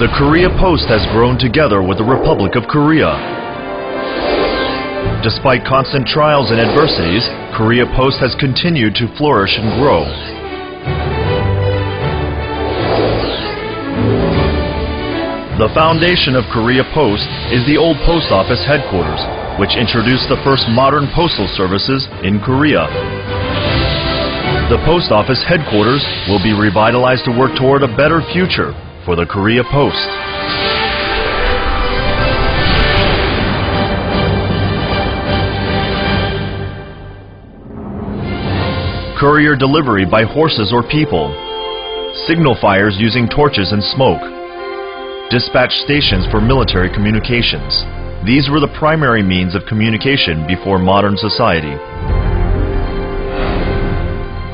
The Korea Post has grown together with the Republic of Korea. Despite constant trials and adversities, Korea Post has continued to flourish and grow. The foundation of Korea Post is the old post office headquarters, which introduced the first modern postal services in Korea. The post office headquarters will be revitalized to work toward a better future for the Korea Post. Courier delivery by horses or people. Signal fires using torches and smoke. Dispatch stations for military communications. These were the primary means of communication before modern society.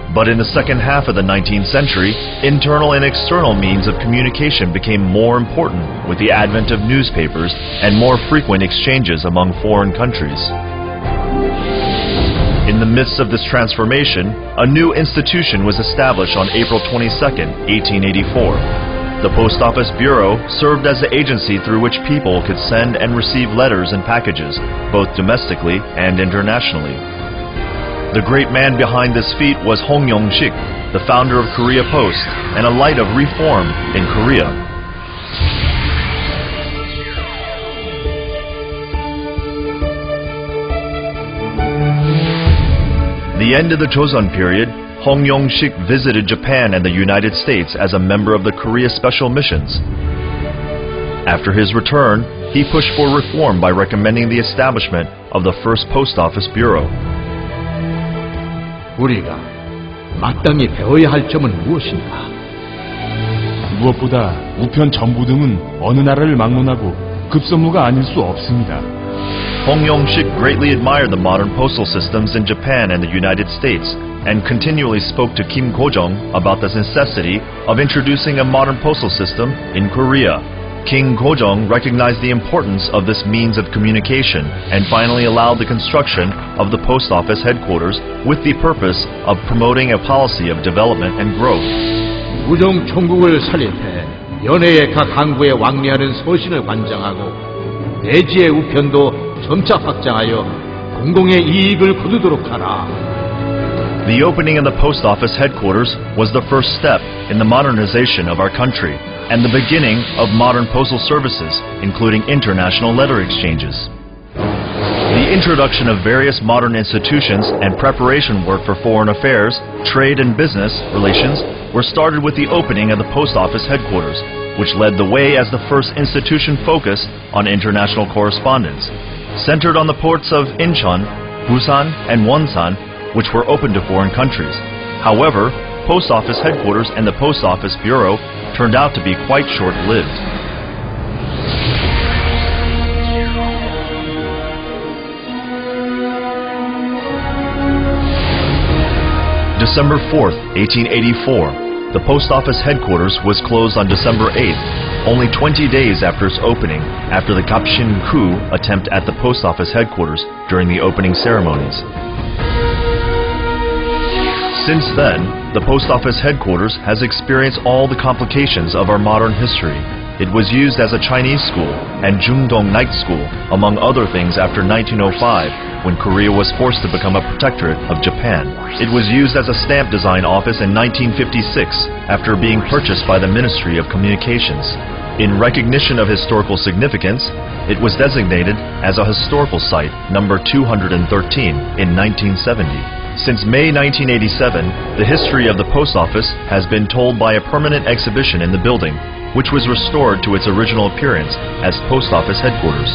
But in the second half of the 19th century, internal and external means of communication became more important with the advent of newspapers and more frequent exchanges among foreign countries. In the midst of this transformation, a new institution was established on April 22, 1884. The Post Office Bureau served as the agency through which people could send and receive letters and packages, both domestically and internationally. The great man behind this feat was UjeongChongGuk, the founder of Korea Post, and a light of reform in Korea. The end of the Joseon period, UjeongChongGuk visited Japan and the United States as a member of the Korea Special Missions. After his return, he pushed for reform by recommending the establishment of the first Post Office Bureau. 우리가 마땅히 배워야 할 점은 무엇인가? 무엇보다 우편 전부 등은 어느 나라를 막론하고 급선무가 아닐 수 없습니다. UjeongChongGuk greatly admired the modern postal systems in Japan and the United States, and continually spoke to Kim Go-jong about the necessity of introducing a modern postal system in Korea. King Go-jong recognized the importance of this means of communication and finally allowed the construction of the post office headquarters with the purpose of promoting a policy of development and growth. 우정총국을 설립해 연해의 각 항구에 왕래하는 서신을 관장하고 대지의 우편도 점차 확장하여 공공의 이익을 거두도록 하라. The opening of the post office headquarters was the first step in the modernization of our country and the beginning of modern postal services, including international letter exchanges. The introduction of various modern institutions and preparation work for foreign affairs, trade and business relations were started with the opening of the post office headquarters, which led the way as the first institution focused on international correspondence, centered on the ports of Incheon, Busan, and Wonsan, which were open to foreign countries. However, post office headquarters and the Post Office Bureau turned out to be quite short-lived. December 4th, 1884, the Post Office headquarters was closed on December 8th, only 20 days after its opening, after the Gapshin coup attempt at the Post Office headquarters during the opening ceremonies. Since then, the Post Office headquarters has experienced all the complications of our modern history. It was used as a Chinese school and Jungdong Night School, among other things, after 1905, when Korea was forced to become a protectorate of Japan. It was used as a stamp design office in 1956, after being purchased by the Ministry of Communications. In recognition of historical significance, it was designated as a historical site number 213 in 1970. Since May 1987, the history of the post office has been told by a permanent exhibition in the building, which was restored to its original appearance as Post Office headquarters.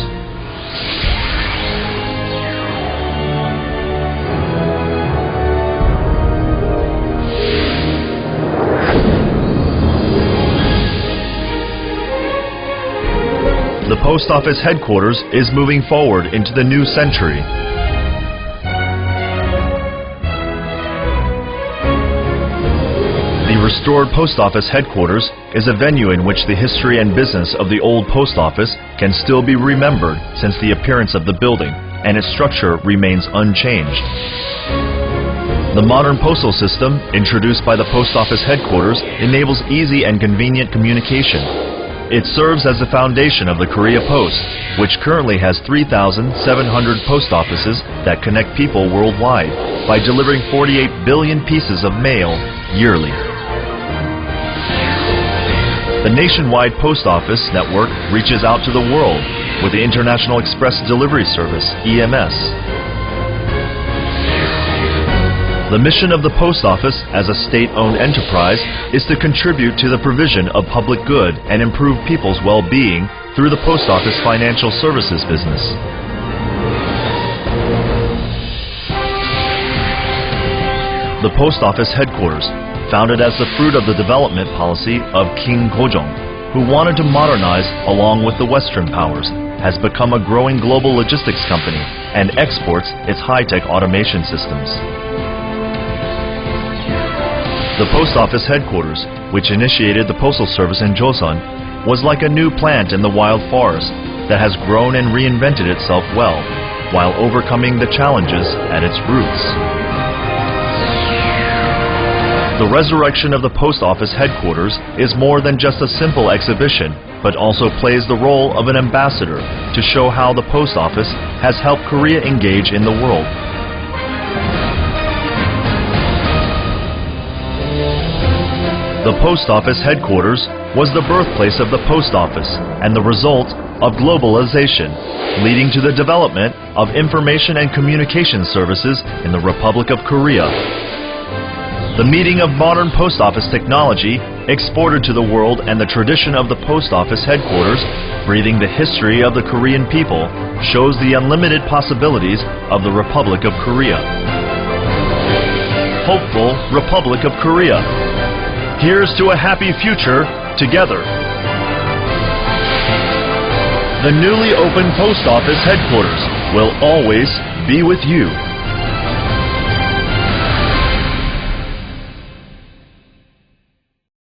The Post Office headquarters is moving forward into the new century. The restored Post Office headquarters is a venue in which the history and business of the old post office can still be remembered since the appearance of the building, and its structure remains unchanged. The modern postal system, introduced by the Post Office headquarters, enables easy and convenient communication. It serves as the foundation of the Korea Post, which currently has 3,700 post offices that connect people worldwide by delivering 48 billion pieces of mail yearly. The nationwide post office network reaches out to the world with the International Express Delivery Service, EMS. The mission of the post office as a state-owned enterprise is to contribute to the provision of public good and improve people's well-being through the post office financial services business. The post office headquarters, founded as the fruit of the development policy of King Gojong, who wanted to modernize along with the Western powers, has become a growing global logistics company and exports its high-tech automation systems. The post office headquarters, which initiated the postal service in Joseon, was like a new plant in the wild forest that has grown and reinvented itself well, while overcoming the challenges at its roots. The resurrection of the post office headquarters is more than just a simple exhibition, but also plays the role of an ambassador to show how the post office has helped Korea engage in the world. The post office headquarters was the birthplace of the post office and the result of globalization, leading to the development of information and communication services in the Republic of Korea. The meeting of modern post office technology exported to the world and the tradition of the post office headquarters, breathing the history of the Korean people, shows the unlimited possibilities of the Republic of Korea. Hopeful Republic of Korea. Here's to a happy future together. The newly opened post office headquarters will always be with you.